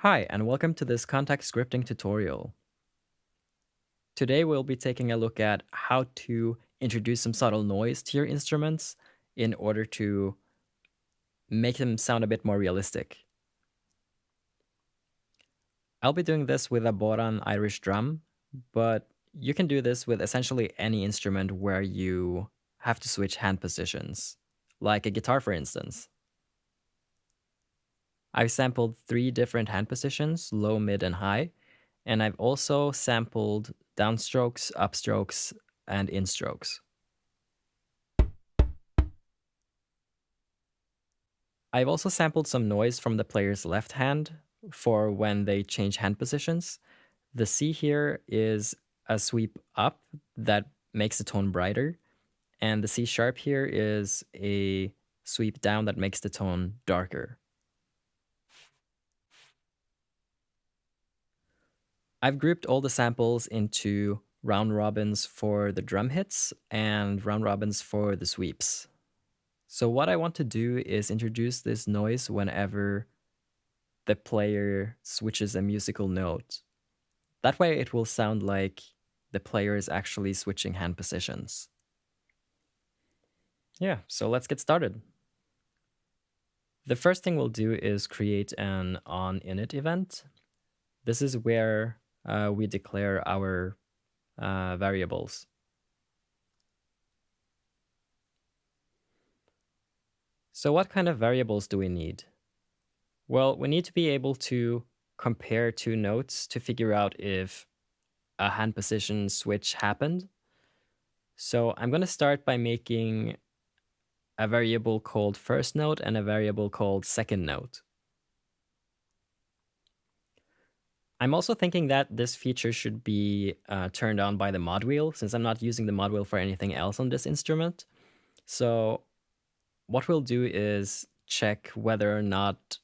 Hi, and welcome to this Kontakt scripting tutorial. Today we'll be taking a look at how to introduce some subtle noise to your instruments in order to make them sound a bit more realistic. I'll be doing this with a Boran Irish drum, but you can do this with essentially any instrument where you have to switch hand positions, like a guitar for instance. I've sampled 3 different hand positions, low, mid, and high, and I've also sampled downstrokes, upstrokes, and instrokes. I've also sampled some noise from the player's left hand for when they change hand positions. The C here is a sweep up that makes the tone brighter, and the C sharp here is a sweep down that makes the tone darker. I've grouped all the samples into round robins for the drum hits and round robins for the sweeps. So what I want to do is introduce this noise whenever the player switches a musical note. That way it will sound like the player is actually switching hand positions. Yeah, so let's get started. The first thing we'll do is create an onInit event. This is where we declare our variables. So what kind of variables do we need? Well, we need to be able to compare 2 notes to figure out if a hand position switch happened. So I'm going to start by making a variable called first note and a variable called second note. I'm also thinking that this feature should be turned on by the mod wheel, since I'm not using the mod wheel for anything else on this instrument. So what we'll do is check whether or not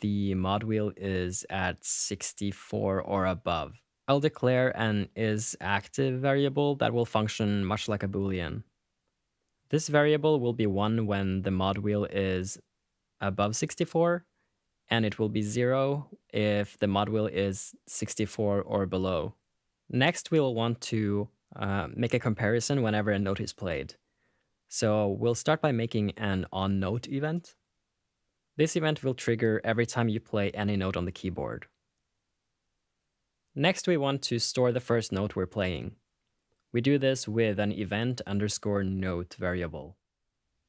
the mod wheel is at 64 or above. I'll declare an isActive variable that will function much like a Boolean. This variable will be 1 when the mod wheel is above 64, and it will be 0 if the mod wheel is 64 or below. Next, we'll want to make a comparison whenever a note is played. So we'll start by making an onNote event. This event will trigger every time you play any note on the keyboard. Next, we want to store the first note we're playing. We do this with an event_note variable.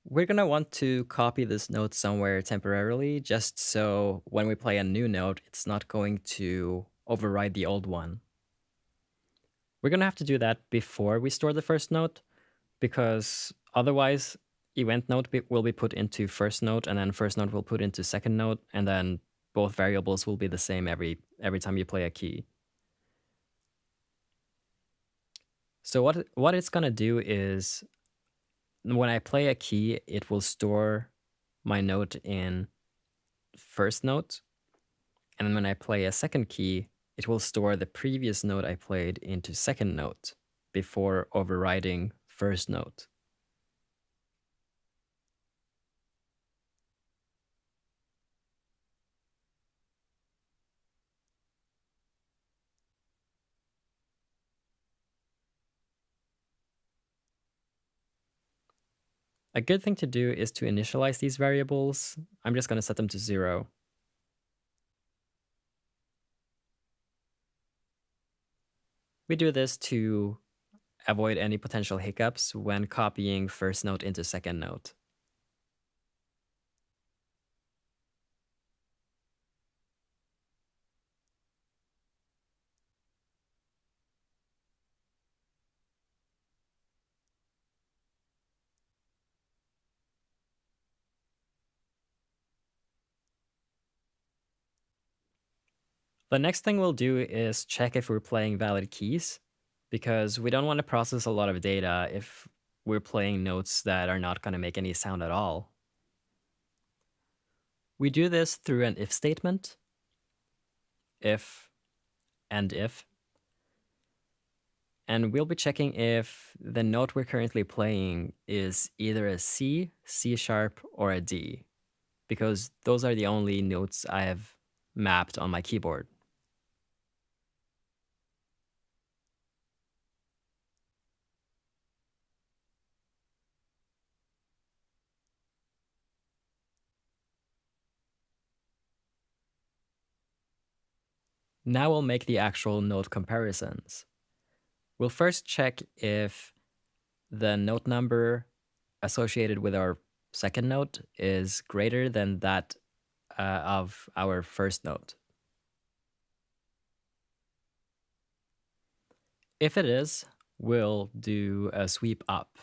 We're going to want to copy this note somewhere temporarily, just so when we play a new note, it's not going to override the old one. We're going to have to do that before we store the first note, because otherwise event note will be put into first note, and then first note will put into second note, and then both variables will be the same every time you play a key. So what it's going to do is when I play a key, it will store my note in first note. And when I play a second key, it will store the previous note I played into second note before overriding first note. A good thing to do is to initialize these variables. I'm just going to set them to 0. We do this to avoid any potential hiccups when copying first note into second note. The next thing we'll do is check if we're playing valid keys, because we don't want to process a lot of data if we're playing notes that are not going to make any sound at all. We do this through an if statement, if and if, and we'll be checking if the note we're currently playing is either a C, C sharp, or a D, because those are the only notes I have mapped on my keyboard. Now we'll make the actual note comparisons. We'll first check if the note number associated with our second note is greater than that of our first note. If it is, we'll do a sweep up.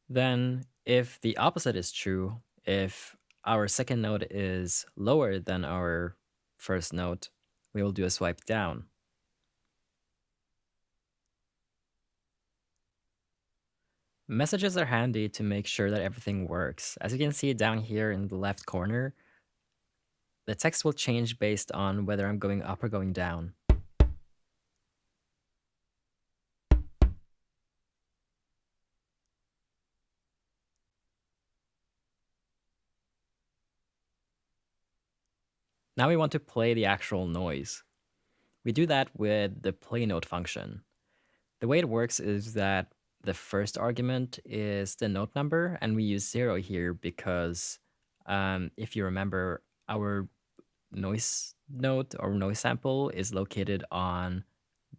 Then, if the opposite is true, if our second note is lower than our first note, we will do a swipe down. Messages are handy to make sure that everything works. As you can see down here in the left corner, the text will change based on whether I'm going up or going down. Now we want to play the actual noise. We do that with the play note function. The way it works is that the first argument is the note number, and we use 0 here because if you remember, our noise note or noise sample is located on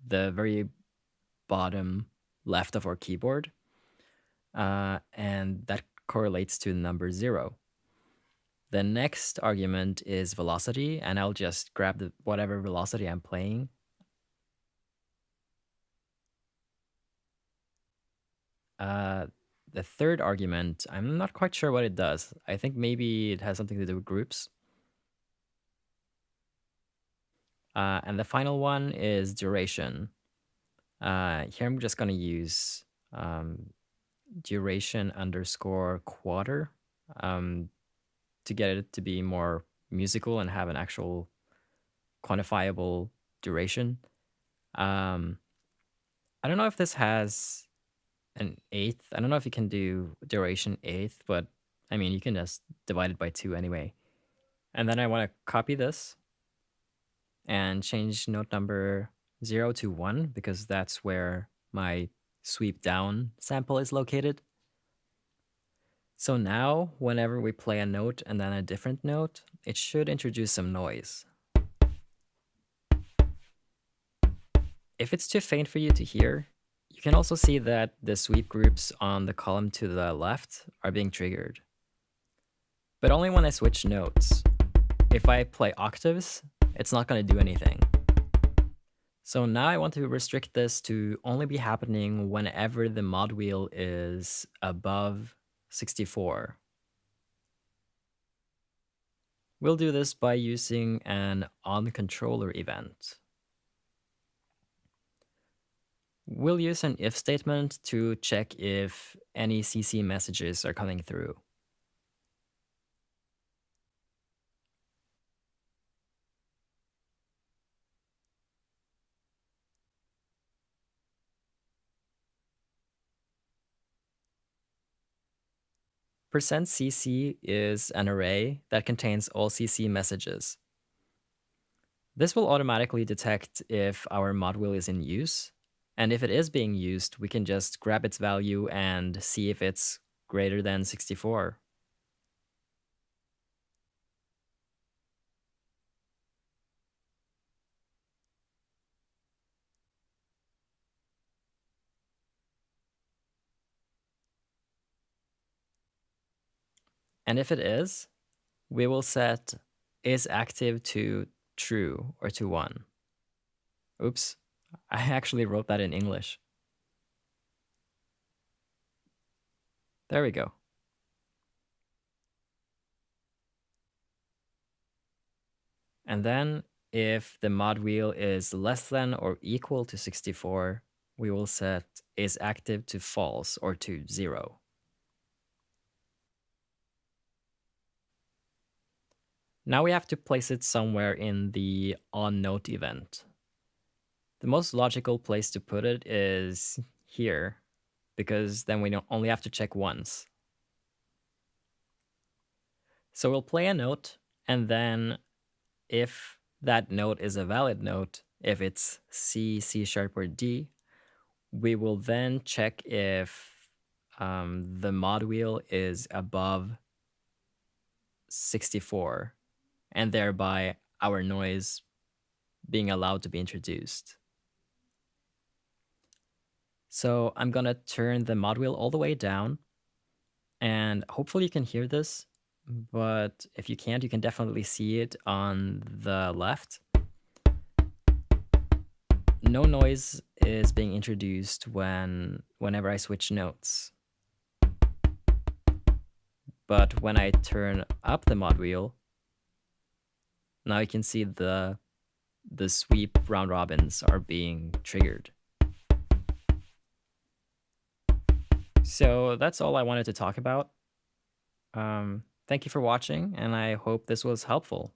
the very bottom left of our keyboard, and that correlates to the number 0. The next argument is velocity, and I'll just grab whatever velocity I'm playing. The third argument, I'm not quite sure what it does. I think maybe it has something to do with groups. And the final one is duration. Here I'm just going to use duration underscore quarter to get it to be more musical and have an actual quantifiable duration. I don't know if this has an eighth. I don't know if you can do duration eighth, but I mean, you can just divide it by 2 anyway. And then I want to copy this and change note number 0 to 1 because that's where my sweep down sample is located. So now, whenever we play a note and then a different note, it should introduce some noise. If it's too faint for you to hear, you can also see that the sweep groups on the column to the left are being triggered. But only when I switch notes. If I play octaves, it's not going to do anything. So now I want to restrict this to only be happening whenever the mod wheel is above 64. We'll do this by using an onController event. We'll use an if statement to check if any CC messages are coming through. %cc is an array that contains all CC messages. This will automatically detect if our mod wheel is in use, and if it is being used, we can just grab its value and see if it's greater than 64. And if it is, we will set is active to true or to 1. Oops, I actually wrote that in English. There we go. And then if the mod wheel is less than or equal to 64, we will set is active to false or to 0. Now we have to place it somewhere in the onNote event. The most logical place to put it is here, because then we don't only have to check once. So we'll play a note, and then if that note is a valid note, if it's C, C sharp, or D, we will then check if the mod wheel is above 64, and thereby our noise being allowed to be introduced. So I'm gonna turn the mod wheel all the way down, and hopefully you can hear this, but if you can't, you can definitely see it on the left. No noise is being introduced whenever I switch notes. But when I turn up the mod wheel, now you can see the sweep round robins are being triggered. So that's all I wanted to talk about. Thank you for watching, and I hope this was helpful.